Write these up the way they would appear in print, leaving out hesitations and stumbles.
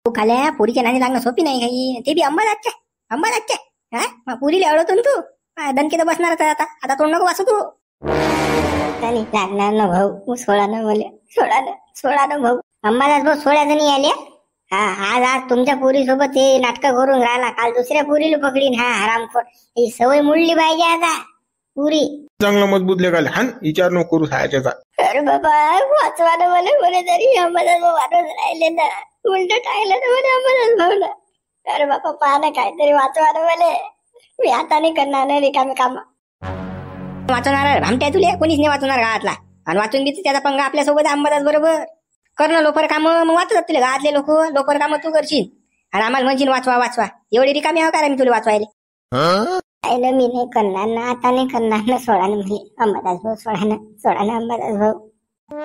तू खाल्या पुरीच्या नाणी लागणं सोपी नाही काही, ते बी अंबादासच्या. हा मग पुरीला अडवतो ना तू, दणके तर बसणारच आहे आता. आता तोंड नको वाचू तू. त्याने लागणार ना भाऊ, सोळा ना भाऊ. अंबादास भाऊ 16 जणी आल्या. हा आज तुमच्या पुरी सोबत ते नाटक करून राहिला, काल दुसऱ्या पुरीला पकडीन. हा हरामखोर, ही सवय मुडली पाहिजे आता. पुरी चांगला मजबूत लेगाल हान, विचार नको करू सायाच्याचा. अरे बाबा वाचवा ना मला, बोले तरी अंबादास भाऊ वाटून राहिले ना, उलट टाकलं ना मला अंबादास भाऊ ना. अरे बाबा पहा ना, काहीतरी वाचवा ना मला. मी आता नाही करणार ना रिकामे काम. वाचवणार भामट्या तुले कोणीच नाही वाचवणार गावातला. आणि वाचून बी त्याचा पंगा आपल्यासोबत अंबादास बरोबर. करणं लोफर काम, मग वाचतात तुला गावातले लोक. लोफर काम तू करशील आणि आम्हाला म्हणशील वाचवा. एवढी रिकामी हवं का मी तुला वाचवायला? मी नाही करणार ना, आता नाही करणार ना. सोडा ना म्हणजे अंबादास भाऊ, सोडा ना अंबादास भाऊ.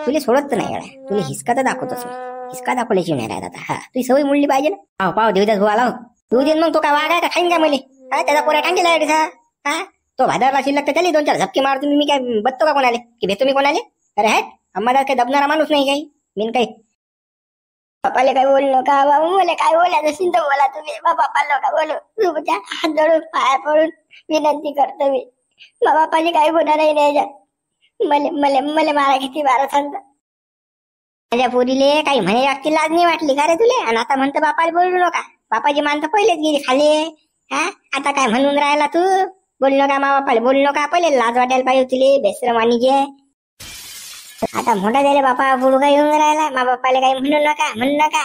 तुला सोडत नाही एवढा, तुला हिसका तर दाखवतोस मी. हिसका दाखवल्याची नाही राहत आता. हा तुझी सवय मुडली पाहिजे ना. पाव देवदास भाऊ आला तू दे मग. तो काय वाघ आहे का खाईन का मले? त्याचा पोऱ्या टांगेला. हा तो भादरला शिल्लक तर त्याला 2-4 झपके मारतो. मी काय बघतो का कोणाले की भेटतो मी कोणाले? अरे है अंबादास काही दबणारा माणूस नाही काही. मी काही पप्पाले काय बोललो का बाबा? मला काय बोलायचं असेल तर बोला तुम्ही. बाप्पाला का बोलू? तुमच्या हात जोडून पाया पडून विनंती करतो मी. बाप्पाने काही बोला नाही याच्यात. मला मारा किती बारा सांगत. माझ्या पोरीले काही म्हणे वाटती लाज नाही वाटली का रे तुले? आणि आता म्हणतं बापाला बोलू नका. बापाची मान तर पहिलेच गेली खाली. हा आता काय म्हणून राहिला तू? बोललो का मा बापाला? बोललो का? पहिले लाज वाटायला पाहिजे तुले बेसरम आणि जे. आता मोठा झाले बापा पुढं काय येऊन राहिला. मा बापाला काही म्हणू नका.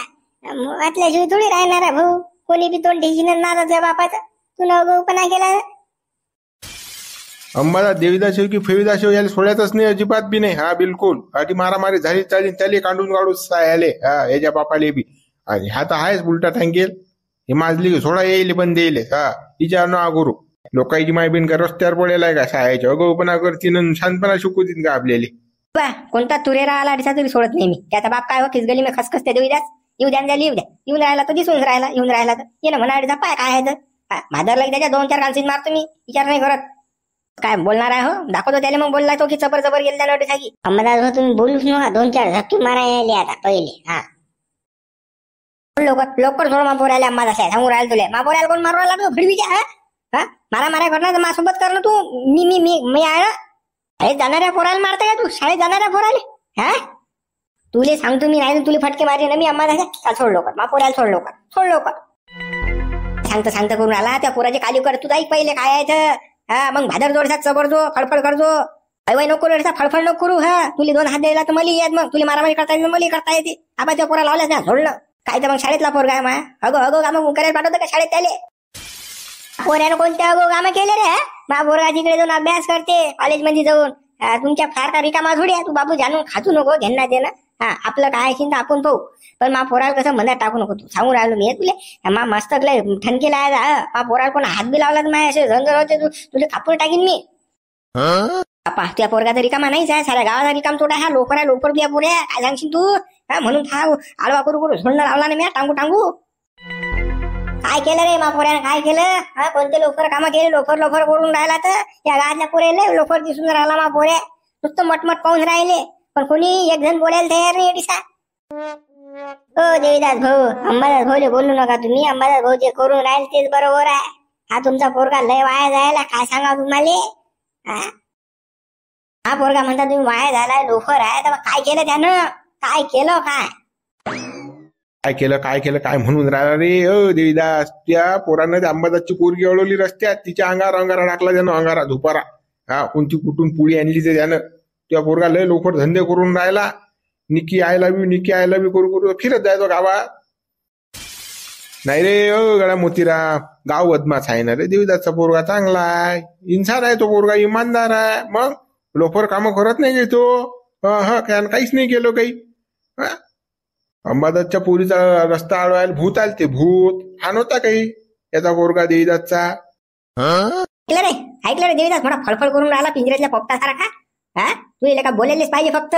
वाटल्याशिवाय थोडी राहणार आहे भाऊ. कोणी बी तोंड ठेशीन ना त्या बापाचं. तू नवगोपणा केला. अंबादास देवीदास की फेवीदास याला सोडायचंच नाही अजिबात बी नाही. हा बिलकुल. आधी मारामारी झाली चाली त्याला काढून आले. हा याच्या बापाले बी. आणि हा तर आहेच उलटा टांगेल. हे माजली सोडा येईल पण देईल. हा विचार ना गुरु. लोकांची मायबीन का रस्त्यावर पडेल आहे का? सायाच्या अगोपणा करतीन, शांतपणा शिकवतील का आपल्याला? कोणता तुरेरा आला दिसा तरी सोडत नाही मी. त्याचा बाप काय हो खिसगली मी खसखसते देवीदास. येऊ द्या येऊन राहिला तर दिसून राहिला तर ये ना म्हणा पाय काय आहे तर. भादरला त्याच्या 2-4 कालसीन मारतो मी. विचार नाही करत. काय बोलणार आहे हो? दाखवतो त्याला. मग बोलला तो की चबर गेला त्या नोटीसाठी. अंबादास भाऊ तुम्ही बोलूच नका. 2-4 झटके मारायला आता पहिले. हा लवकर सोड मापोरायला. अंबादास सांगू राहिला तुला. मापोरायला कोण मारू राहिला? फिरवीच्या हा मारा करणार तर माझ्यासोबत कर ना तू. मी आहे ना. शाळेत जाणाऱ्या पोराला मारता का तू? शाळेत जाणाऱ्या पोराले? हा तुले सांगतो मी. नाही तुले फटके मारे ना मी अंबादास. सोड लवकर मापोरायला. सोड लवकर. सांगतो करून आला. त्या पोराचे काली कर तू. ऐक पहिले काय आहे. हा मग भादर जोडसा चबरजो फडफड करजो. अवय नको रेडसा फडफड नको करू. हा तुले 2 हात द्यायला तर मला येत. मग तुला मारामारी करता येते मला करता येते. आबा त्या पोरा लावल्यास ना सोडलं काय तर मग शाळेतला पोरगा आहे मा. अगो का मग करायला पाठवतं का शाळेत त्याले? पोऱ्यानं कोणत्या अगो कामं केले रे? मा पोरगा तिकडे जाऊन अभ्यास करते कॉलेजमध्ये जाऊन. तुमच्या फार का रिकामा थोडी आहे. तू बाबू जाणून खाचू नको. घेणं देणं. हा आपलं काय असेल तर आपण पाहू. पण मा पोराला कसं मनात टाकू नको. तू सांगून राहिलो मी तुले. मा मस्तकले ठणकेला आहे. मा पोराला कोण हात बी लावला तर असे रंग होते तुझे कापून टाकीन मी. त्या पोरगा तर रिकामा नाहीच आहे. साऱ्या गावाचा रिकाम तोडा. हा लोकर बिया पोऱ्या काय सांगशील तू? हा म्हणून आळवा करू झोडणं लावला ना मी टांगू. काय केलं रे मा पोऱ्यानं? काय केलं? हा कोणते लोकर कामं केले? लोफर करून राहिला तर या गावातल्या पोऱ्याला लोफर दिसून राहिला. मा पोऱ्या नुसतं मटमट पाहून राहिले. पण कोणी एक जण बोलायला तयार नाही दिसा. ओ देवीदास भाऊ, अंबादास भाऊले बोलू नका तुम्ही. अंबादास भाऊ जे करून राहील तेच बरोबर आहे. हा तुमचा पोरगा लय वाया जायला. काय सांगा तुम्हाला? हा पोरगा म्हणता तुम्ही वाया झालाय लोफर आहे. तर काय केलं त्यानं? काय केलं? काय केलं म्हणून राहिला रे? ओ देवीदास, त्या पोरानं अंबादासची पोरगी अडवली रस्त्यात. तिच्या अंगारा टाकला त्यानं. अंगारा धुपारा. हा कोणती कुठून पुळी आणली ते त्यानं. त्या पोरगा लय लोफर धंदे करून राहिला. निकी आय लव्ह यू करू फिरत जायचो गावात. नाही रे ओ गळा मोतीराम, गाव बदमाश आहे ना रे. देवीदासचा पोरगा चांगला आहे. इन्सान आहे तो पोरगा. इमानदार आहे. मग लोफर कामं करत नाही तो. काहीच नाही केलं काही. अंबादासच्या पोरीचा रस्ता अडवायला भूत आले. ते भूत हा नव्हता काही याचा पोरगा देवीदासचा. ऐकलं रे देवीदास मोठा फळफळ करून राहिला पिंजऱ्यातल्या पोपटासारखा. हा तू याला का बोलायलेच पाहिजे फक्त.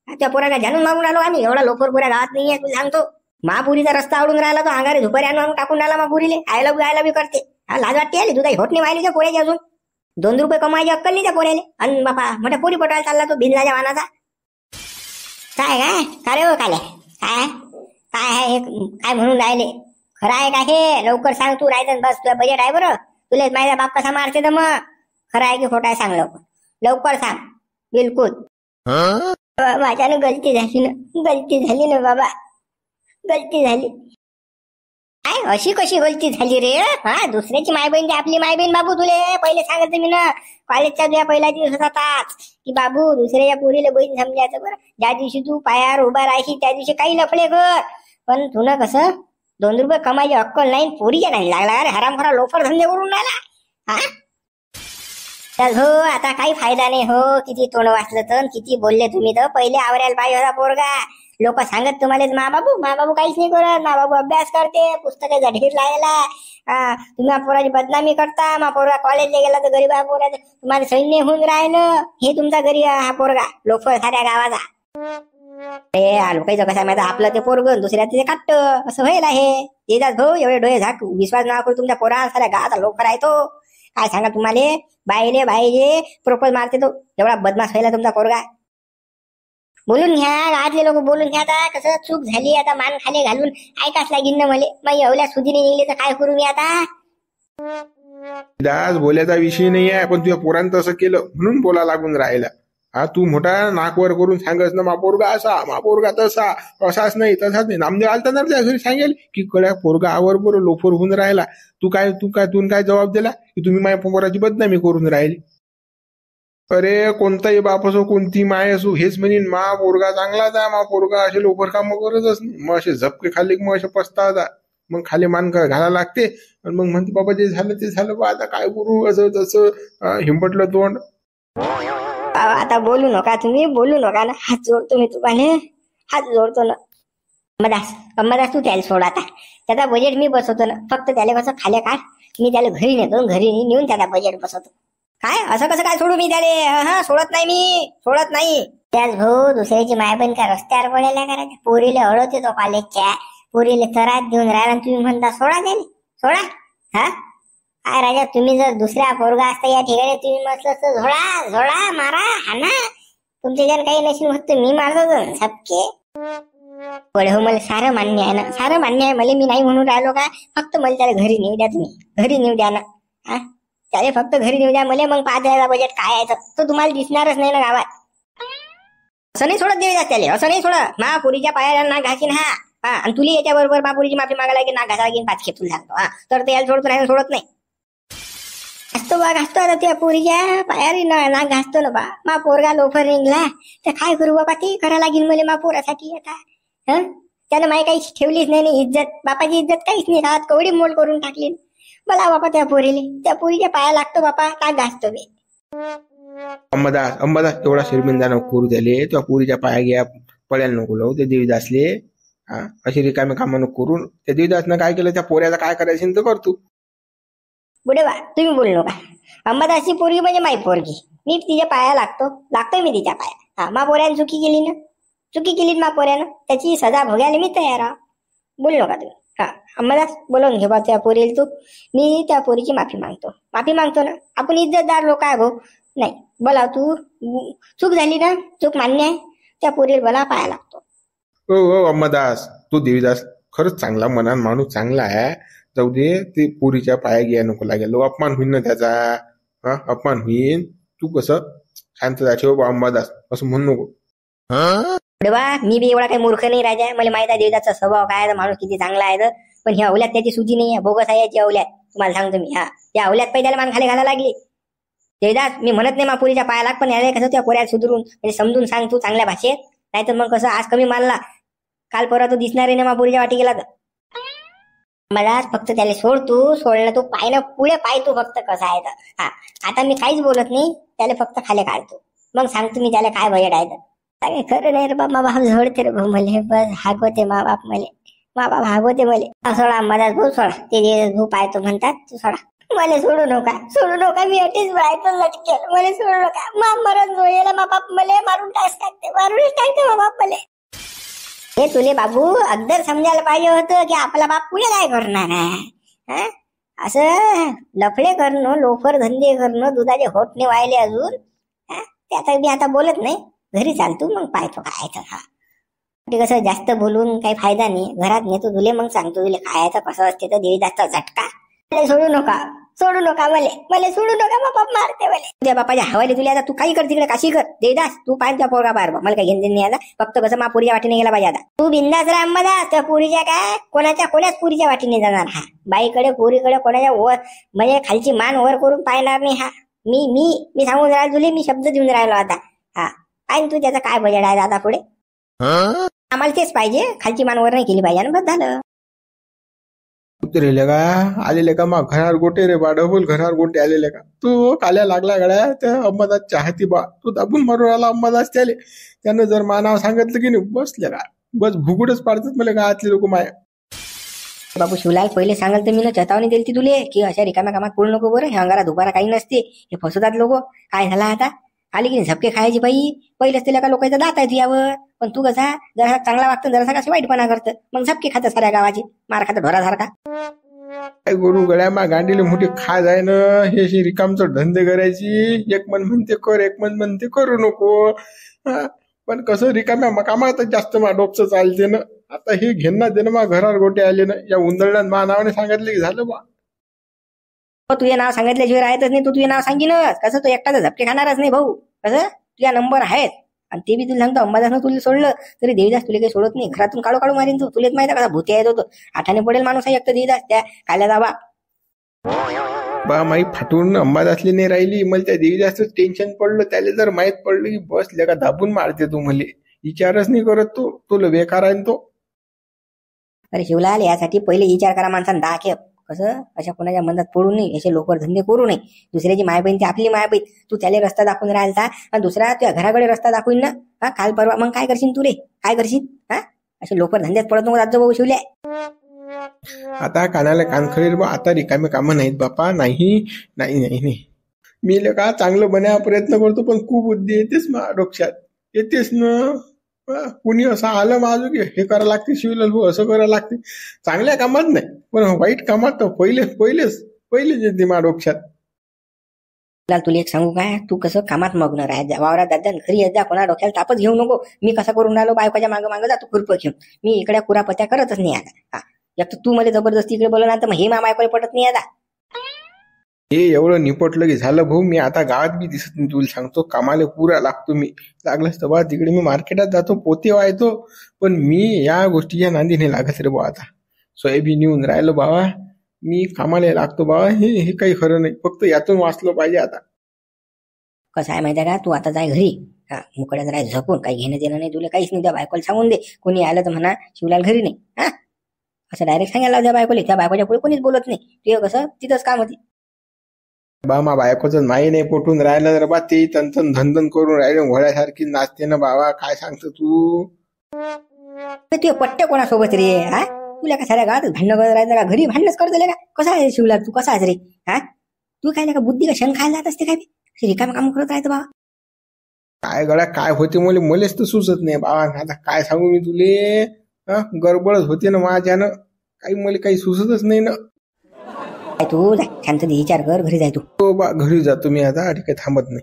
त्या पोराला जाणून मारून आलो आम्ही. एवढा लोफर पुऱ्या गावात नाहीये तू सांगतो. महापुरीचा रस्ता आवडून राहिला तो. अंगारे झुपारी आणून टाकून राहिला महापुरीले. आय लव्ह यू करते. हा लाज वाटते आली. तू काही होत नाही व्हायला त्या पोऱ्याची अजून. 2 रुपये कमायची अक्कल नाही त्या पोऱ्याले. आणि बापा मोठ्या पोरी पटवायला चालला तो बिनलाच्या वानाचा. काय रे हो काले? काय काय आहे हे, काय म्हणून राहिले? खरं आहे का हे? लवकर सांग तू, राहायचं बस. तुझं बजेट आहे बरं, तुला माझा बाप कसा मारते तर मग. खरं आहे की खोटं आहे सांग लवकर, लवकर सांग. बिलकुल. माझ्यानं गलती झाली ना बाबा, गलती झाली. काय अशी कशी गलती झाली रे? हा, दुसऱ्याची माय बहीण आपली माय बहीण बाबू. तुले पहिले सांगत मी ना, कॉलेजचा तुझ्या पहिला दिवस होताच की बाबू दुसऱ्याच्या पोरीला बहीण समजायचं बरं. ज्या दिवशी तू पायावर उभा राहायची त्या दिवशी काही लफडे कर. पण तुला कसं 2 रुपये कमायची अक्कल नाही, पोरीच्या नाही लागला. अरे हरामखोरा लोफर धंदे करून राहिला. हा, चल हो, आता काही फायदा नाही हो. किती तोंड वाचलं तर, किती बोलले तुम्ही तर. पहिले आवरायला पाहिजे होता पोरगा. लोक सांगत तुम्हाला मा बाबू काहीच नाही करत, मा बाबू अभ्यास करते, पुस्तकाचा ढीर लायला. तुम्ही पोराची बदनामी करता. मा पोरगा कॉलेजला गेला तर गरीबा पोराचं तुम्हाला सैन्य होऊन राहिलं. हे तुमचा गरीब हा पोरगा लोफर साऱ्या गावाचा. ते लोकांचं कसं माहिती, आपलं ते पोरगं दुसऱ्या ते काट असं व्हायला आहे. येतात भाऊ, एवढे डोळे झाक, विश्वास ना करू तुमच्या पोरा. साऱ्या गावाचा लोफर आहे तो. काय सांगा तुम्हाला, बाईले प्रपोज मारते तो. एवढा बदमाश व्हायला तुमचा पोरगा. बोलून घ्या, आजले लोक बोलून घ्या. आता कसं चूक झाली, आता मान खाली घालून ऐकाच लागेल ना मले. मग एवढ्या सुधीने निघले तर काय करू मी आता? दास बोलायचा विषय नाही आहे, पण तुझ्या पोरानं तसं केलं म्हणून बोला लागून राहिला. हा, तू मोठा नाकवर करून सांगस ना, मा पोरगा असा, मा पोरगा तसा, असाच नाही तसाच नाही. नामदेव आलता ना त्या घरी सांगेल की कड्या पोरगा आवर बरं लोफर होऊन राहिला. तू काय जबाब दिला की तुम्ही माझ्या पोराची बदनामी करून राहिली? अरे कोणताही बाप असो, कोणती माय असो, हेच म्हणीन मा पोरगा चांगलाच आहे, मा पोरगा असे लोफर काम करतच नाही. मग असे झपके खाल्ले की मग असे पस्तावता. मग खाली मान घाला लागते आणि मग म्हणते बाबा जे झालं ते झालं बा, आता काय करू, असं तसं हिंपटलं तोंड. आता बोलू नका तुम्ही, बोलू नका ना. हात जोडतो मी तुम्हाला, हात जोडतो ना. अंबादास तू त्याला सोड आता. त्याचा बजेट मी बसवतो ना. फक्त त्याला कसं खाल्या काढ, मी त्याला घरी नेतो, घरी नेऊन त्याचा बजेट बसवतो. काय असं कसं काय सोडू मी त्याला? सोडत नाही मी, सोडत नाही. त्याच भाऊ दुसऱ्याची माय बहीण का रस्त्यावर पडायला करायचं? पोरीला अडवते तो कॉलेजच्या, पोरीला तरात देऊन राहिला, तुम्ही म्हणता सोडा त्याला, सोडा. हा काय राजा, तुम्ही जर दुसऱ्या पोरगा असता या ठिकाणी तुम्ही म्हटलं तर झोडा मारा हाना. तुमच्या जर काही नशीब होत मी मारतो सबके. हो, मला सारं मान्य आहे ना, सारं मान्य आहे मला. मी नाही म्हणून राहिलो का. फक्त मला त्याला घरी नेऊ द्या, तुम्ही घरी नेऊ द्या ना. हा, त्याला फक्त घरी नेऊ द्या मला. मग 5,000 बजेट काय आहे तर तुम्हाला दिसणारच नाही ना गावात. असं नाही सोडत देऊ द्या त्याला, असं नाही सोडत. महापुरीच्या पायाला ना घासीन. हा, आणि तुला याच्या बरोबर महापुरीची माफी मागायला लागेल, ना घासा लागेल, 5 खेपून लागतो. हा, तर ते याला सोडतो नाही, सोडत नाही. घासतो आता त्या पोरीच्या पायारी ना घासतो ना बा. मा पोरगा लोफर निघला तर काय करू बाबा, ते करा लागेल मला मा पोरासाठी आता. त्यानं माही काही ठेवलीच नाही इज्जत, बापाची इज्जत काहीच नाही राहत, कवडी मोल करून टाकली. बोला बापा त्या पोरीले, त्या पोरीच्या पाया लागतो बापा, का घासतो मी. अंबादास एवढा शर्मिंदा नको करू त्याले. त्या पोरीच्या पाया घ्या पळायला नको लावू ते देवीदासले. अशी रिकामे कामं नको करून. त्या देवीदासनं काय केलं, त्या पोऱ्याचा काय करायचं तर करतो. बुडे बा तुम्ही बोलू नका. अंबादासची पोरगी म्हणजे माई पोरगी, मी तिच्या पाया लागतोय मी तिच्या पाया. हा, मा पोऱ्यानं चुकी केली मा पोऱ्यानं, त्याची सजा भोगायला मी तयार आहे. बोलू नका तुम्ही. हा, अंबादास बोलवून घे बा त्या पोरीला तू. मी त्या पोरीची माफी मागतो ना. आपण इज्जतदार लोक आहे भाऊ. नाही बोला, तू चूक झाली ना, चूक मान्य आहे. त्या पोरीला बोला, पाया लागतो. हो अंबादास, तू देवीदास खरंच चांगला मनान माणूस चांगला आहे. जाऊ दे, ते पोरीच्या पाया घ्या नको लागेल. अपमान होईल ना त्याचा. हा, अपमान होईल. तू कसं शांत ठेव अंबादास, असं म्हणू नको. बा मी बी एवढा काही मूर्ख नाही राजा. मला माहित आहे देवदासचा स्वभाव काय आहे, माणूस किती चांगला आहे. पण ह्या अवल्यात त्याची सुजी नाही आहे, बोगस आहे याची अवल्यात. तुम्हाला सांगतो मी. हा, या अवल्यात पहिल्याला मान खाली घालायला लागली. देवदास मी म्हणत नाही मा पोरीच्या पाया लाग, पण याला कसं त्या पोऱ्याला सुधरून म्हणजे समजून सांग तू चांगल्या भाषेत. नाहीतर मग कसं आज कमी मानला, काल परवा तो दिसणार नाही मा पोरीच्या वाटी गेला तर. मला फक्त त्याला सोडणं तू पाय ना, पुढे पाय तू फक्त कसा आहे तर. हा, आता मी काहीच बोलत नाही, त्याला फक्त खाली काढतो. मग सांगतो मी त्याला काय बजेट आहे तर. खरं नाही रे बाप, मा बाप झडते रे भाऊ मले. बस हागवते मा बाप हागवते मले. सोडा अंबादास भाऊ, सोडा. ते भाऊ पाहतो म्हणतात, तू सोडा. मला सोडू नका. मी अटेच राहायचं लटकेल. मला सोडू नका. मा मरण जोयला मा बाप मले मारूनच टाकते मा बाप मले. हे तुले बाबू अगदर समजायला पाहिजे होतं की आपला बाप पुढे काय करणार आहे. असं लफडे करणं, लोफर धंदे करणं, दुधाचे होटणे व्हायले अजून. त्याचा मी आता बोलत नाही, घरी चालतो मग पाहतो काय तर. हा, ते कसं जास्त बोलून काही फायदा नाही. घरात नेतो तुले, मग सांगतो तुले खायचं कसं असते तर देवीदासचा झटका. सोडू नका मला सोडू नका. बापा मारते मला. तुझ्या बापाच्या हवाले तुला आता तू काही कर तिकडे, काशी कर. देवीदास तू पाय त्या पोरगा बाहेर मला काही घेणं नाही आता. फक्त कसं मा पुरीच्या वाटीने गेला पाहिजे आता. तू बिंदास राह अंबादास. त्या पुरीच्या काय कोणाच पुरीच्या वाटीने जाणार हा. बाईकडे पुरीकडे कोणाच्या वर म्हणजे खालची मान वर करून पाहणार नाही हा. मी सांगून राहिलो तुले, मी शब्द देऊन राहिलो आता. हा पाहिन तू त्याचा काय बजेट आहे आता पुढे. आम्हाला तेच पाहिजे, खालची मान वर नाही केली पाहिजे. बस झालं. उतरेले का आलेले का मग घरावर गोटे रे बा, डबल घरावर गोटे आलेले का. तू काल्या लागला गड्या त्या अंबादास चाहती बा. तू दाबून मारून आला अंबादास त्याले. त्यानं जर मानाव सांगितलं की नाही बसले का बस भुगुडच पाडतात मला गावातले लोक माया. बाबू शिवलाल पहिले सांगाल तर मी ना चेतावणी दिली ती तुले की अशा रिकाम्या कामात पडू नको बरं. हे अंगारा दुपारा काही नसते, हे फसवतात लोक. काय झाला आता आली की झपके खायची बाई. पहिलेच तिला का लोकांचा दात आहे तुझ्यावर. पण तू कसा जरा चांगला वागतं, जरासा कसं वाईटपणा करतं, मग झपके खातं साऱ्या गावाची. मार खातं ढोरासारखा. काय करू गड्या मा गांडीले मोठी खा जाय ना. हे रिकामचं धंदे करायची. एक मन म्हणते कर, एक मन म्हणते करू नको. पण कसं रिकाम्या कामात जास्त मा डोपचं चालते ना. आता हे घेणं देणं मा घरावर गोटे आले ना. या उंदरड्यात मा नावाने सांगितलं की झालं बा. तुझे नाव सांगितल्याशिवाय राहतच नाही. तू तुझे नाव सांगिनच कसं तो एकटाच झपके खाणारच नाही भाऊ. कसं तुझ्या नंबर आहेत आणि ते बी तुला सांगतो अंबादासनं तुला सोडलं तरी देवीदास तुला काही सोडत नाही. घरातून काढू मारीन तू. तुलाच माहिती कसा भूती आहे तो. आठाने पडेल माणूस आहे एक तर देवीदास त्या काल्याचा बा माई फाटून अंबादासली नाही राहिली. मला त्या देवीदासचं टेन्शन पडलं. त्याला जर माहित पडलं की बसले का दाबून मारते तू. मले विचारच नाही करत तो. तुला बेकार आहे तो. अरे शिवलाल यासाठी पहिले विचार करा माणसानं 10 खेप. कसं अशा कोणाच्या मनात पडू नये, असे लोकर धंदे करू नये. दुसऱ्याची मायबहीण ती आपली मायबहीण. तू त्याला रस्ता दाखवून राहिला आणि दुसरा तुझ्या घराकडे रस्ता दाखवून ना. हा काल परवा मग काय करशील तू रे. काय करशील हा. असे लोकर धंद्यात पडत नको जातो भाऊ शिवल्या. आता कानाला कान खळेल बा. आता रिकामे कामं नाहीत बापा. नाही मी का चांगलं बनायचा प्रयत्न करतो पण कुबुद्धी येतेच मा डोक्यात. येतेच ना. कुणी असं आलं माझं की हे करायला लागते शिवलाल भाऊ असं करायला लागते. चांगल्या कामात नाही पण वाईट कामात तर पहिलेच येते मा डोक्यात. तुला एक सांगू काय, तू कसं कामात मग्न राह. वावरात दादा घरी येत जा. कोणा डोक्याला तापच घेऊ नको. मी कसा करून राहिलो बायकोच्या मागं जातो खुरपं घेऊन. मी इकडे कुरापत्या करतच नाही आता. हा एक तर तू मध्ये जबरदस्ती इकडे बोलला तर मग हे मा बायकोला पटत नाही आता. हे एवढं निपटलं की झालं भाऊ. मी आता गावात बी दिसत नाही. तुला सांगतो कामाला पुरा लागतो मी. लागलंच तर बा तिकडे मी मार्केटात जातो पोते व्हायचो. पण मी या गोष्टीच्या नांदी नाही लागत रे बा. आता सोयाबीन येऊन राहिलं बाबा. मी कामाला लागतो बाबा. हे काही खरं नाही. फक्त यातून वाचलो पाहिजे आता. कसं आहे माहिती आहे का, तू आता जाय घरी. हा मुकड्यात राह झोपून. काही घेणं देणं नाही तुला काहीच नाही. त्या बायकोला सांगून दे कोणी आलं तर म्हणा शिवलाल घरी नाही. हा असं डायरेक्ट सांगायला त्या बायकोला. त्या बायकोच्या पुढे कोणीच बोलत नाही. तुझं कसं तिथंच काम होती बा. मा बायकोचं माई नाही पोटून राहिलं तर बा. ते तंतन धंदन करून राहिले घोड्यासारखी नाचते ना बाबा. काय सांगतो तू. तुझे पट्टे कोणासोबत रे. हा तुला का साऱ्या गावात भांडण करत राहायचं का. घरी भांडणच करत का. कसा आहे शिवलाल तू. कसा आहेस रे. हा तू काय का बुद्धी का शेण खायला जात असते काय. रिकाम काम करत राहायचं बाबा. काय गड्या काय होते मलेच तर सुचत नाही बाबा. आता काय सांगू मी तुले. गडबडच होते ना माझ्यानं. काही मला काही सुचतच नाही ना. तू शांत विचार कर. घरी जाय तू. हो बा घरी जातो मी आता. काही थांबत नाही.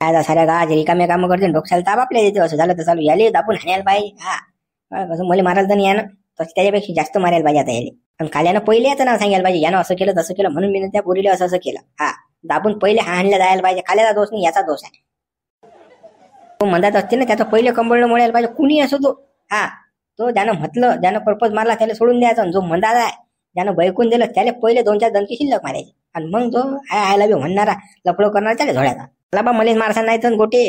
काय साऱ्या गावात रिकाम्या कामं करते डोक्याला ताप आपल्या देते. असं झालं तर चालू याले दाबून हाणायला पाहिजे. हा कसं मला मारायला तर नाही यानं तसं त्याच्यापेक्षा जास्त मारायला पाहिजे आता याले. पण काल यानं पहिले याचं नाव सांगायला पाहिजे. यानं असं केलं तसं केलं म्हणून मी त्या पोरीला असं केलं. हा दाबून पहिले हाणल्या जायला पाहिजे. खाल्याचा दोष नाही याचा दोष आहे. तो म्हणत असते ना त्याचं पहिले कंबळलं मोडायला पाहिजे. कुणी असो तो. हा तो ज्यानं म्हटलं ज्यानं पर्पज मारला त्याला सोडून द्यायचा. जो म्हणतात आहे ज्यानं बैकून दिलं त्याला पहिले 2-4 दणकी शिल्लक मारायचे. आणि मग जो आयला बी म्हणणारा लफडो करणारा त्याला झोड्याचा. मला बा मलेच मारसा नाही तर गोटे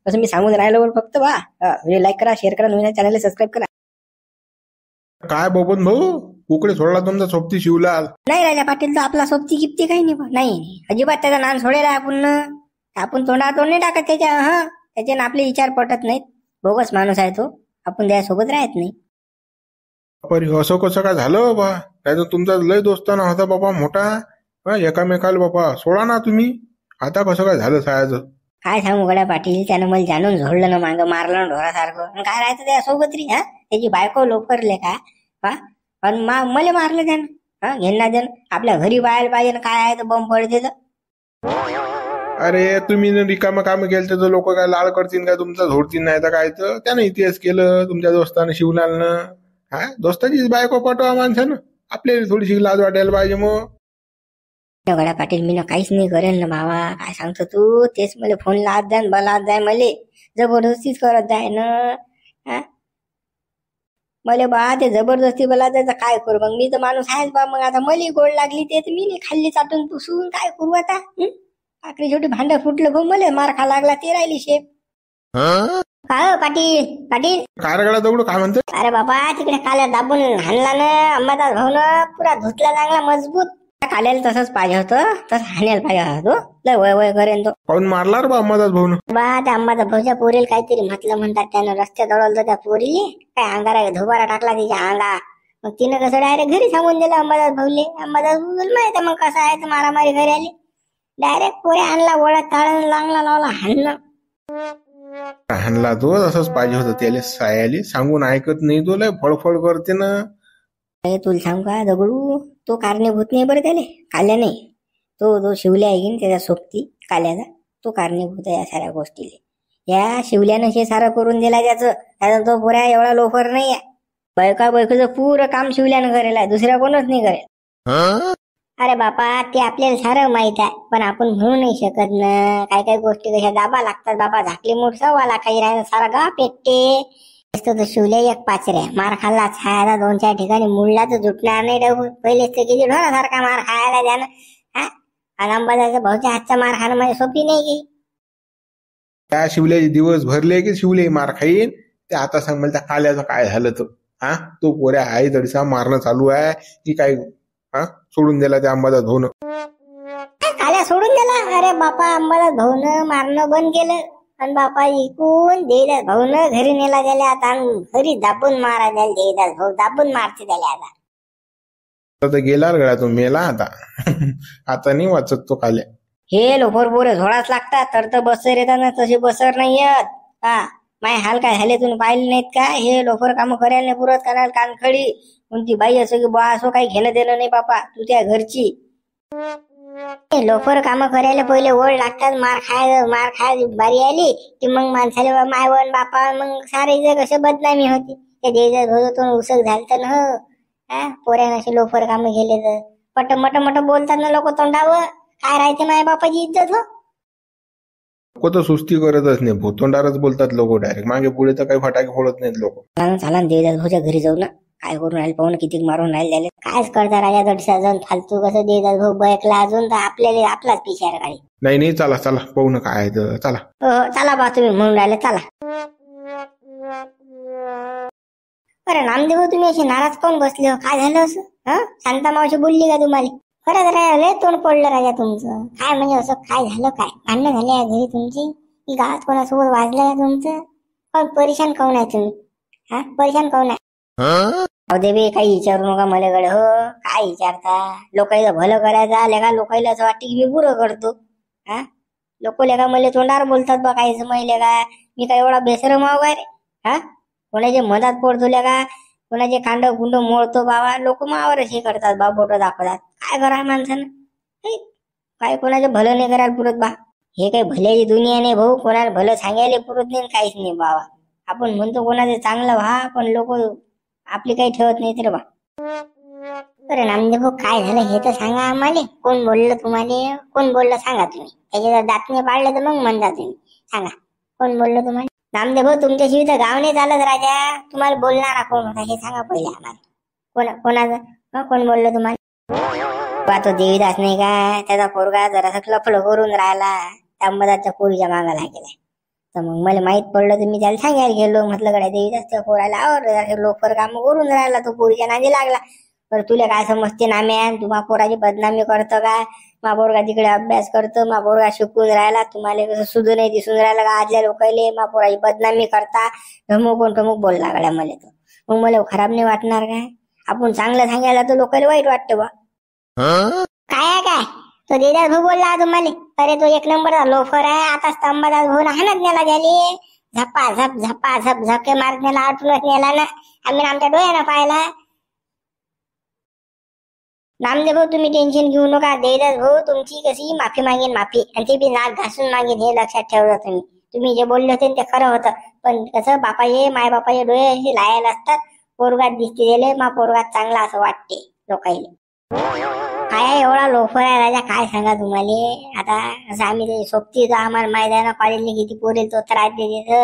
असं मी सांगून राहिलो. फक्त बा व्हिडिओ लाईक करा, शेअर करा, नवीन चॅनलला सबस्क्राईब करा. काय बबन भाऊ कुकडे सोडला तुमचा सोबती शिवलाल. नाही राजा पाटील तर आपला सोबती गिफ्टी काही नाही अजिबात. त्याचा नान सोडेला आपण तोंडावर तोंड नाही टाकत त्याच्या. हा त्याच्यानं आपले विचार पटत नाहीत. बोगस माणूस आहे तो. आपण त्यासोबत राहत नाही. असं कसं काय झालं बा. त्याचा तुमचा लय दोस्ताना होता बाबा मोठा. एकामेकाला बाबा सोडा ना तुम्ही. आता कसं काय झालं सायाचं. काय सांगू गड्या पाटील. त्यानं मला जाणून झोडलं ना मागं मारलं ना ढोरासारखं. काय राहायचं त्या सोबत रे. हा त्याची बायको लोकरले का. हा आणि मला मारलं त्यानं. हा घेणं देणं आपल्या घरी पाहायला पाहिजे ना. काय आहे तर बंब पडते तर. अरे तुम्ही न रिकामं काम केलं तर लोक काय लाळ करतील काय तुमचं झोडतील नाही तर काय तर त्यानं इतिहास केलं तुमच्या दोस्तानं शिवलालनं. हा दोस्ताचीच बायको पटवा माणसानं आपल्याला थोडीशी लाज वाटायला पाहिजे मग. गड्या पाटील मी ना काहीच नाही करेल ना भावा, काय सांगतो तू, तेच मला फोन लावत जाय बलात जाय मले जबरदस्तीच करत जाय ना. हा मले बा ते जबरदस्ती बोला जायचं काय करू मग, मी तर माणूस आहेच बा, मग आता मली गोड लागली ते मी नाही खाल्ली चाटून पुसून काय करू आता. आखरी छोटी भांडं फुटलं भाऊ मले मार खा लागला ते राहिली शेप. काय पाटील पाटील काय रगडा दगडू काय म्हणते. अरे बाबा तिकडे काल्या दाबून हाणला ना अंबादास भाऊ ना, पुरा धुतला चांगला मजबूत. काल्याला तसंच पाहिजे होतं, तसं हाणायला पाहिजे होतो, लय वय वय करेन तो. पाहून मारला रे बा अंबादास भाऊन. बा त्या अंबादास भाऊच्या पोरीला काहीतरी म्हटलं म्हणतात त्यानं, रस्त्यात दळवलं त्या पोरीले काय अंगारा धोबारा टाकला तिच्या अंगा. मग तिनं कसं डायरेक्ट घरी सांगून दिलं अंबादास भाऊले. अंबादास भाऊ माहिती मग कसं आहे तर मारामारी घरी आली, डायरेक्ट पोरी आणला ओळख ताळण लांगला लावला हाणलं. हाणला तो तसंच पाहिजे होतं त्याला, सायाली सांगून ऐकत नाही तो, लय फळफळ करते ना. तुला सांगू का दगडू, तो कारणीभूत नाही बरं त्याले, काल्या नाही तो शिवल्या आहे की नाही त्याच्या सोबती काल्याचा, तो कारणीभूत आहे या साऱ्या गोष्टीले. या शिवल्यानं हे सारं करून दिला त्याचा तो पुऱ्या एवढा लोफर नाही आहे. बायकोचं पुरं काम शिवल्यानं करेल आहे, दुसऱ्या कोणच नाही करेल. अरे बापा ते आपल्याला सारं माहित आहे, पण आपण म्हणू नाही शकत ना. काही काही गोष्टी कशा दाबा लागतात बाबा, झाकली मूठ सव्वाला काही राहिलं सारा गा पेटते. तो शिवल्या एक पाचऱ्या मार खाल्ला छायाला 2-4 ठिकाणी मुळला तर जुटणार नाही डबू. पहिलेच ते किती ढोरासारखा मार खायला द्या ना. आणि अंबादाच्या भाऊच्या हातचा मार खाणं म्हणजे सोपी नाही की. त्या शिवल्याचे दिवस भरले की शिवले मार खाईन ते. आता सांग मला त्या काल्याचं काय झालं तर. हा तो पोऱ्या आई दडसा मारणं चालू आहे की काय. हा सोडून दिला त्या अंबादास भाऊन. काल्या सोडून दिला. अरे बापा अंबादास भाऊन मारणं बंद केलं आणि बापा इकून देदास भाऊन घरी नेला गेला. आता घरी दाबून मारा द्याल देदास भाऊ, दाबून मारते त्याला आता. तर गेला गळा तो मेला आता. आता नाही वाचत तो काल्या. हे लोफर पोरे झोडाच लागतात तर बसर येतात ना, तसे बसर नाही येत. हा माय हाल काय झाले तुम्ही पाहिले नाहीत का. हे लोफर काम करायला नाही पुरत, करायला कानखडी कोणती बाई असो की बा असो काही घेणं देणं नाही बापा, तू त्या घरची. लोफर काम करायला पहिले ओढ लागतात, मार खाय बारी आली की मग माणसाला मायवन बापा मग सारे जग असे बदनामी होती. त्या देजातून उसक झालं तर ना. हा पोऱ्यानं असे लोफर काम केले तर पट मट बोलतात ना लोक तोंडावर, काय राहते माय बापाची इज्जत. हो लोक तर सुस्ती करतच नाही, भोतोंडारच बोलतात लोक डायरेक्ट, मागे पुढे तर काही फटाके फोडत नाहीत लोक. चला देजात भाऊच्या घरी जाऊ ना, काय करून राहील पाहून किती मारून राहील त्याला. कायच करता राजा दडसा जाऊन फालतू कसं देजात भाऊ बयकला अजून तर आपल्याला आपलाच पिशार काढी. नाही चला चला पाहू ना काय तर चला. चला बा तुम्ही म्हणून राहिले चला. अरे नामदेव तुम्ही असे नाराज कोण बसले हो, काय झालं असं. शांता मावशी बोलली का तुम्हाला. खरंच राहिले तोंड पडलं राजा तुमचं. काय म्हणजे असं काय झालं, काय भांडणं झाले आहे घरी तुमची की गावात कोणासोबत वाजलं आहे तुमचं. पण परेशान काऊन आहे तुम्ही. परेशान काऊन आहे. अहो देवी काही विचारू नका मला गड. हो काय विचारता, लोकांचं भलं करायचं आले का लोकांना असं वाटतं की मी बुरं करतो. लोक लेका मला तोंडावर बोलतात बा काहीच माहिले का, मी काय एवढा बेसरम आहो काय रे. कोणाचे मधात पडतो का, कोणाचे कांड कुंड मोडतो बाबा, लोक मावर हे करतात बा, बोट दाखवतात. काय करा माणसानं, काय कोणाचे भलं नाही करायला पुरत बा. हे काही भल्याची दुनिया नाही भाऊ, कोणाला भलं सांगायला पुरत नाही काहीच नाही बाबा. आपण म्हणतो कोणाचं चांगलं व्हा, पण लोक आपली काही ठेवत नाही रे बा. अरे नामदेव भाऊ काय झालं हे तर सांगा आम्हाला. कोण बोललं तुम्हाला, कोण बोललं सांगा तुम्ही. त्याचे जर दातने पाडले तर मग म्हणता तुम्ही, सांगा कोण बोललं तुम्हाला. नामदेव भाऊ तुमच्याशिवाय तर गाव नाही चालत राजा, तुम्हाला बोलणारा कोण होता हे सांगा पहिले आम्हाला. कोणाचं कोण बोललं तुम्हाला. तो देवीदास नाही का, त्याचा पोरगा जरासा लफडं करून राहिला, त्या अंबादासच्या पोरीच्या मागाला गेलाय. तर मग मला माहित पडलं तर मी त्याला सांगायला गेलो, म्हटलं गड्या देवीदासच्या पोराला आवडलं लोकर काम करून राहिला, तो पोरीच्या नादी लागला. तर तुला काय समजते नाम्यान, तुम्हा पोराची बदनामी करतं का. मा पोरगा तिकडे अभ्यास करतो, मा पोरगा शिकून राहिला, तुम्हाला कसं सुधू नाही दिसून राहिला का आजल्या लोकांले. मा पोराची बदनामी करता ठमूक बोलला गड्या मला. तो मग मला खराब नाही वाटणार काय. आपण चांगलं सांगायला तर लोकांना वाईट वाटतं बा. काय तो देदास भाऊ बोलला तुम्हाला. अरे तो एक नंबरचा लोफर आहे. आता स्तंभादास भाऊ हाणत नेला झाली, झप्पा झपके मारत नेला, आठवणच नेला ना. आम्ही आमच्या डोळ्यानं पाहिला. नामदेव भाऊ तुम्ही टेन्शन घेऊ नका. देवदास भाऊ तुमची कशी माफी मागेन माफी, आणि ते बी नाक घासून मागेन, हे लक्षात ठेवलं तुम्ही. तुम्ही जे बोलले होते ते खरं होतं, पण कसं बापाचे माय बापाचे डोळे असे लायाला असतात. पोरगात दिसते गेले मा पोरगात चांगला असं वाटते लोकायले. काय एवढा लोफर आहे राजा, काय सांगा तुम्हाला. आता असं आम्ही ते सोबती आम्हाला माहिती आहे ना, कॉलेजने किती पोरेल तो त्रास देते.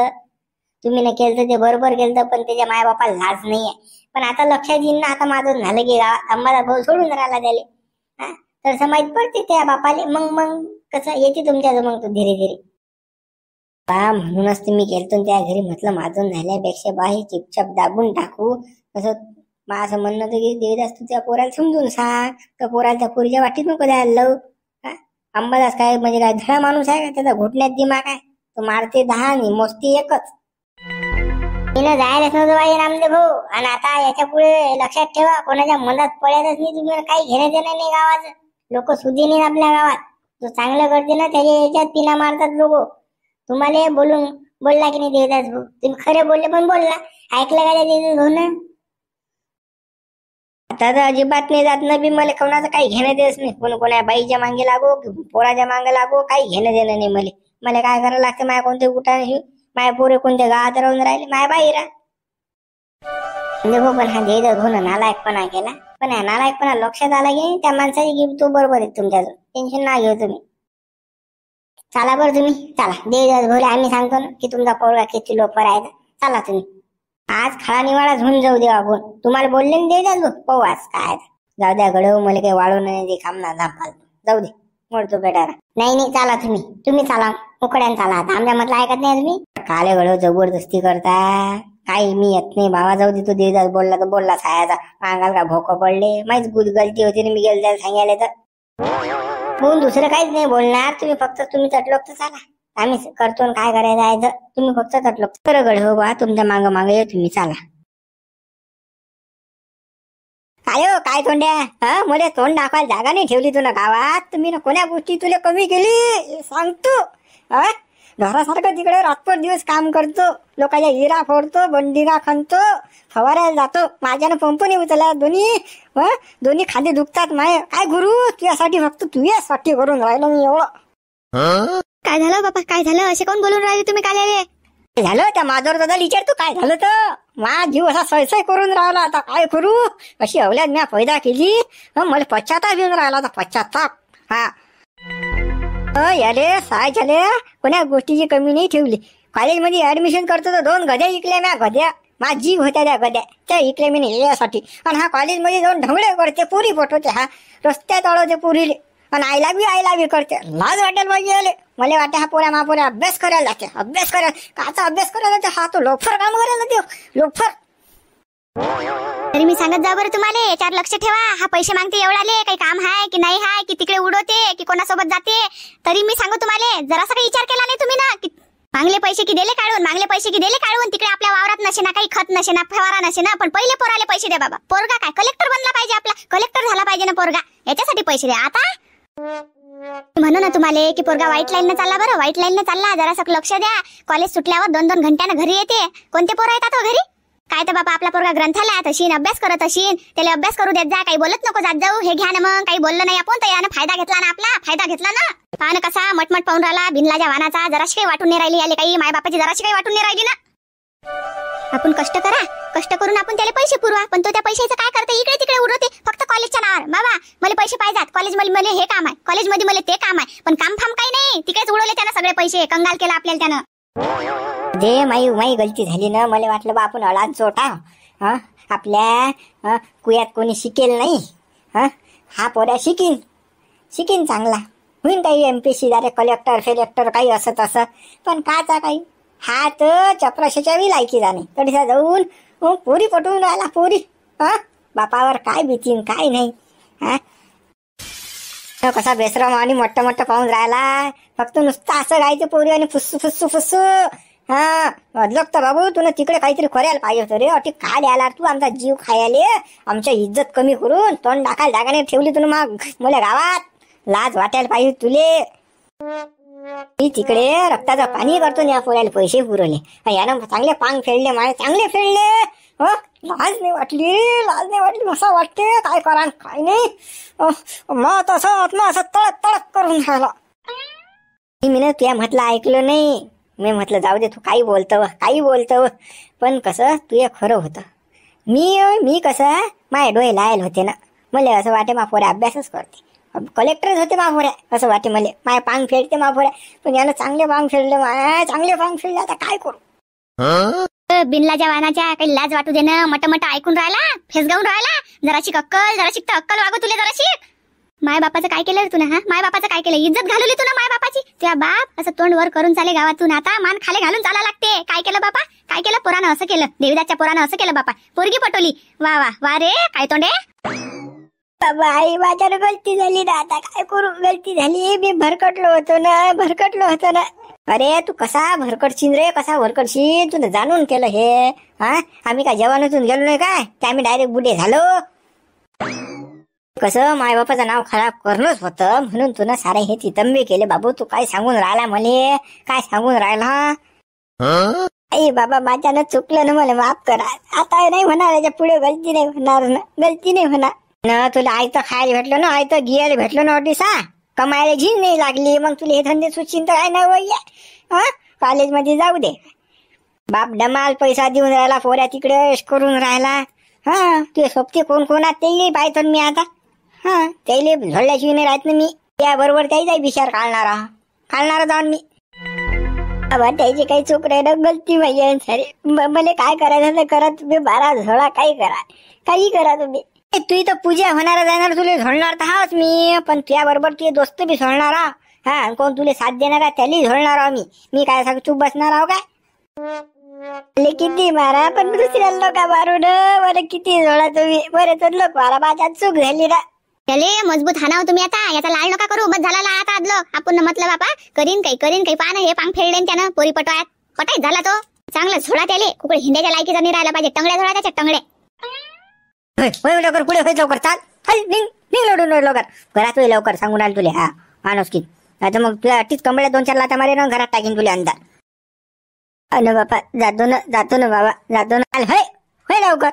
तुम्ही न केलं ते बरोबर केलं, पण त्याच्या माय बापाला लाज नाहीये. पण आता लक्षात येईन ना, आता माझं झालं की गावात अंबादास भाऊ सोडून राहिला त्याले. तर समाज पडते त्या बापाले. मग कसं येते तुमच्या मग तो धीरे धीरे. म्हणूनच तुम्ही गेलतो त्या घरी, म्हटलं माझून झाल्यापेक्षा बाही चिपचाप दाबून टाकू. कसं माझं म्हणणं होतं की देवदास तू त्या पोराला समजून सांग, तर पोराला त्या पोरीच्या वाटीत नको द्यायला लावू. अंबादास काय म्हणजे काय धडा माणूस आहे का, त्याचा घुटण्यात दिमाग आहे. तो मारते 10 आणि मोजती 1च. तिनं जायलाच नव्हतं बाई नामदेव भाऊ. आणि आता याच्या पुढे लक्षात ठेवा, कोणाच्या मनात पडायलाच नाही तुम्ही. काही घेणं देणं नाही गावाचं. लोक सुधी नाही आपल्या गावात. जो चांगलं करते ना त्याच्या याच्यात पिना मारतात लोक. तुम्हाला बोलला की नाही देवदास भाऊ, तुम्ही खरे बोलले पण बोलला, ऐकलं का देवदास भाऊ ना. आता तर अजिबात नाही जात ना बी. मला कोणाचं काही घेणं देत नाही. कोणा बाईच्या मागे लागो पोराच्या मागे लागो, काही घेणं देणं नाही मला. मला काय करावं लागतं, माय कोणते कुठं माय पोरे कोणत्या गावात राहून राहिले, माय बाहेर. देखो पण हा देवदास भाऊ नालायकपणा केला. पण ह्या नालायकपणा लक्षात आला की त्या माणसाची गिफ्ट तो बरोबर आहे तुमच्याजवळ. टेन्शन ना घेऊ तुम्ही. चला बरं तुम्ही चला. देवदास भाऊला आम्ही सांगतो ना की तुमचा पोरगा किती लोफर आहे. चला तुम्ही आज खळा निवाडा घेऊन जाऊ देवा आपण. तुम्हाला बोलले ना देवदास भाऊ, पाहू आज काय. जाऊ द्या गडव, मला काही वाढू नाही दे काम ना झापाल. जाऊ दे मोडतो बेटारा. नाही चला तुम्ही चला उकड्यान चला. आता आमच्या म्हटलं ऐकत नाही तुम्ही. काले गडव जबरदस्ती करता. काही मी येत नाही बाबा. जाऊ दे, तो देवदास बोलला तर बोलला सायाचा. अंगाला का भोकं पडले, माहीच गलती होती ना, मी गेलो त्याला सांगायला तर. म्हणून दुसरं काहीच नाही बोलणार. तुम्ही फक्त तुम्ही तटलोक तर चला, आम्ही करतो काय करायचं आहे तर. तुम्ही फक्त तटलोक खरं गड हो बा, तुमच्या मागं ये तुम्ही चला. काय हो काय तोंड्या, मला तोंड दाखवायला जागा नाही ठेवली तुला गावात. तुम्ही ना कोण्या गोष्टी तुला कमी केली सांगतो. घरासारखं तिकडे रातभर दिवस काम करतो, लोकांच्या हिरा फोडतो, बंडिरा खणतो, फवारायला जातो. माझ्यानं पंप नाही उचलला. दोन्ही खांदे दुखतात माय. काय गुरु तुझ्यासाठी, फक्त तुझ्यासाठी करून राहिलो मी एवढं. काय झालं बाबा, काय झालं? असे कोण बोलून राहिले तुम्ही? काय झालं त्या माझ्यावर दादा विचारतो काय झालं तर. माझा जीव असा सैसै करून राहिला. आता काय करू, अशी अवल्याद मी पैदा केली. मला पश्चाताप येऊन राहिला आता, पश्चाताप. याले साय झाले, कोण्या गोष्टीची कमी नाही ठेवली. कॉलेजमध्ये ऍडमिशन करतो तर 2 गद्या इकल्या म्या. गद्या माझा जीव होत्या त्या गद्या, त्या इकल्या मी नाही यासाठी. आणि हा कॉलेजमध्ये जाऊन ढवळे करते, पोरी पटवते, हा रस्त्यात अडवते पोरीले, आणि आयला बी करते. लाज वाटेल पाहिजे. मला वाटते हा पोऱ्या महापोऱ्या अभ्यास करायला लागते. अभ्यास करायला काचा अभ्यास करायला लागते. हा तो लोफर काम करायला लागते, लोफर. तरी मी सांगत जा बरं तुम्हाला, याच्यावर लक्ष ठेवा. हा पैसे मागते एवढाले, काही काम आहे की नाही आहे, की तिकडे उडवते की कोणासोबत जाते. तरी मी सांगू तुम्हाला, जरासा काही विचार केला नाही तुम्ही ना, की मागले पैसे की दिले काढून, मागले पैसे की दिले काढून. तिकडे आपल्या वावरात नसे ना, काही खत नसे ना, फवारा नसे ना, पण पहिले पोराले पैसे द्या बाबा. पोरगा काय कलेक्टर बनला पाहिजे, आपला कलेक्टर झाला पाहिजे ना पोरगा, याच्यासाठी पैसे द्या. आता म्हणू ना तुम्हाला की पोरगा व्हाईट लाईन न चालला. बरं व्हाईट लाईन न चालला, जरासं लक्ष द्या. कॉलेज सुटल्यावर 2-2 घंट्यानं घरी येते. कोणते पोरं येतात घरी? काय तर बाबा आपला पोरगा ग्रंथालयात अशीन, अभ्यास करत अशीन, त्याला अभ्यास करू देत जा. काही बोलत नको जात जाऊ. हे घ्या ना मग, काही बोललं नाही आपण तर यानं फायदा घेतला ना, आपला फायदा घेतला ना. पहा ना कसा मटमट पाहून राहिला बिनलाच्या वाहनाचा. जराशी काही वाटून नाही राहिली याले, काही माय बापाची जराशी काही वाटून नाही राहिली ना. आपण कष्ट करा, कष्ट करून आपण त्याला पैसे पुरवा, पण तो त्या पैशाचं काय करते, इकडे तिकडे उडवते फक्त कॉलेजच्या नावावर. बाबा मला पैसे पाहिजेत, कॉलेजमध्ये मला हे काम आहे, कॉलेजमध्ये मला ते काम आहे, पण काम फाम काही नाही. तिकडेच उडवले त्यानं सगळे पैसे, कंगाल केला आपल्याला त्यानं. दे माई गलती झाली ना. मला वाटलं बा आपण अळान चोटा. आपल्या कुयात कोणी शिकेल नाही. हा पोऱ्या शिकीन चांगला होईन, काही MPC झाले, कलेक्टर काही असं तसं. पण काचा काही हा तर चपराशाच्या बी लायकी जाणे. तडीसा जाऊन पोरी पटवून राहिला. पोरी बापावर काय भीतीन काय नाही. कसा बेसराम आणि मोठं पाहून राहिला. फक्त नुसतं असं गायचं पोरी आणि फुस्सू. अदलक तर बाबू तुला तिकडे काहीतरी करायला पाहिजे होतं रे. अटी काय द्यायला तू आमचा जीव खायले, आमच्या इज्जत कमी करून तोंड टाकायला जागा नाही ठेवली तुला. मग मला गावात लाज वाटायला पाहिजे तुले. मी तिकडे रक्ताचं पाणी करतो या पोऱ्याला पैसे पुरवले यानं चांगले पांग फेडले माझे चांगले फेडले. लाज नाही वाटली असं वाटते काय करा काय नाही मग असं आत्मा असं तळक तळक करून राहिला. मी ना तुया म्हटलं ऐकलं नाही. मी म्हटलं जाऊ दे तू काही बोलतो पण कसं तुया खरं होतं. मी कसं माझे डोळे लायल होते ना. मला असं वाटे मापोऱ्या अभ्यासच करते कलेक्टरच होते मापोऱ्या असं वाटे मला माय पांग फेडते मापोऱ्या. पण यानं चांगले पांग फेडले आता काय करू. बिनलाच्या वाहनाच्या काही लाज वाटू दे ना. मट ऐकून राहिला फेसगावून राहिला. जराशी अक्कल वागू तुला जराशी. माय बापाचं काय केलं तू ना. माय बापाचं काय केलं इज्जत घालवली तू ना माय बापाची. त्या बाप असं तोंड वर करून चाले गावातून आता मान खाली घालून चाला लागते. काय केलं बापा काय केलं पोरानं असं केलं. देवीदासच्या पोरानं असं केलं बापा. पोरगी पटवली वा वा वा रे काय तोंडे. बाबा आई माझ्यानं गलती झाली ना आता काय करू. गलती झाली मी भरकटलो होतो ना. अरे तू कसा भरकडशील रे कसा भरकडशील. तुला जाणून केलं हे. आम्ही काय जवानातून गेलो नाही काय ते आम्ही डायरेक्ट बुडे झालो. कसं माय बापाचं नाव खराब करणंच होतं म्हणून तुला सारे हे तितंबे केले. बाबू तू काय सांगून राहिला मले काय सांगून राहिला. आई बाबा माझ्यानं चुकलं ना मला माफ करा. आता नाही होणार याच्या पुढे गलती नाही होणार ना. तुला आयतं खायला भेटलं ना आयतं गियायला भेटलं ना ऑडिसा कमायला झीन नाही लागली. मग तुला हे धंदे सुचिंत काय नाही वय. कॉलेजमध्ये जाऊ दे बाप डमाल पैसा देऊन राहिला पोऱ्या तिकडे करून राहिला. तुझे सोबती कोण कोणात तेही पाहतो मी आता. त्याला झोडल्याशिवाय नाही राहत ना मी. त्याबरोबर त्याही विचार काढणारा जाऊन मी. बाबा त्याची काही चूक नाही ना गलती माहिती सारे. मला काय करायचं तर करा तुम्ही 12 झोळा काही करा तुम्ही. तू इथं पूजा होणार जाणार तुला झोडणार तर हाच मी. पण तुझ्याबरोबर तुझे दोस्त बी झोडणार कोण तुला साथ देणार त्याला झोडणार आहो मी काय सांग चूप बसणार आहो काय. किती मारा पण दुसऱ्या लोक मारून बरं किती झोडा तुम्ही. बरे तर लोक मारा माझ्या चूक झाली ना. त्याले मजबूत हाणाव तुम्ही आता. याचा लाळ नका करू बस झाला आता आदलो आपण म्हटलं बापा करीन काही पाहा हे पांग फेडले त्यानं पोरी पटायत झाला तो चांगला झोडा त्याले. कुकडे हिंड्याच्या लायकीचा नाही राहिला पाहिजे. टंगड्या झोडा त्याच्या टंगड्या. लवकर पुढे लवकर चाल निघ लवकर घरात लवकर सांगून राहिल तुले. माणूस की आता मग तुला अटीच कंबळ्या 2-4 लाता मारे ना घरात टाकीन तुला अंधार. अन बापा जातो ना बाबा जातो ना. होय लवकर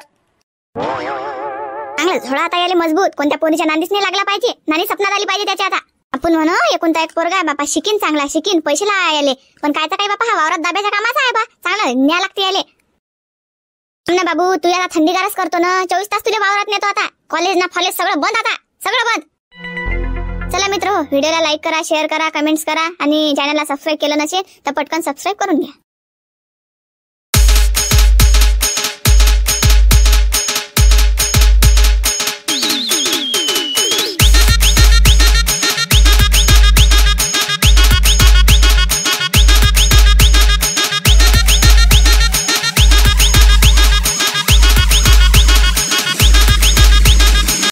चांगला झोडा आता याले मजबूत. कोणत्या पोरीच्या नांदीच नाही लागला पाहिजे. नानी सपनात आली पाहिजे त्याच्या आता. आपण म्हणू एकुलता एक पोरगा बापा शिकीन चांगला शिकीन पैसे याले. पण कायचा काय बापा हा वावरात दाब्याच्या कामाचा आहे बा. चांगला न्या लागते याले ना बाबू. तू याला थंडीगारच करतो ना 24 तास तुला वावरात नेतो आता. कॉलेज ना फॉलेज सगळं बंद आता सगळं बंद. चला मित्र व्हिडिओला लाईक करा शेअर करा कमेंट्स करा आणि चॅनलला सबस्क्राईब केलं नसेल तर पटकन सबस्क्राईब करून घ्या.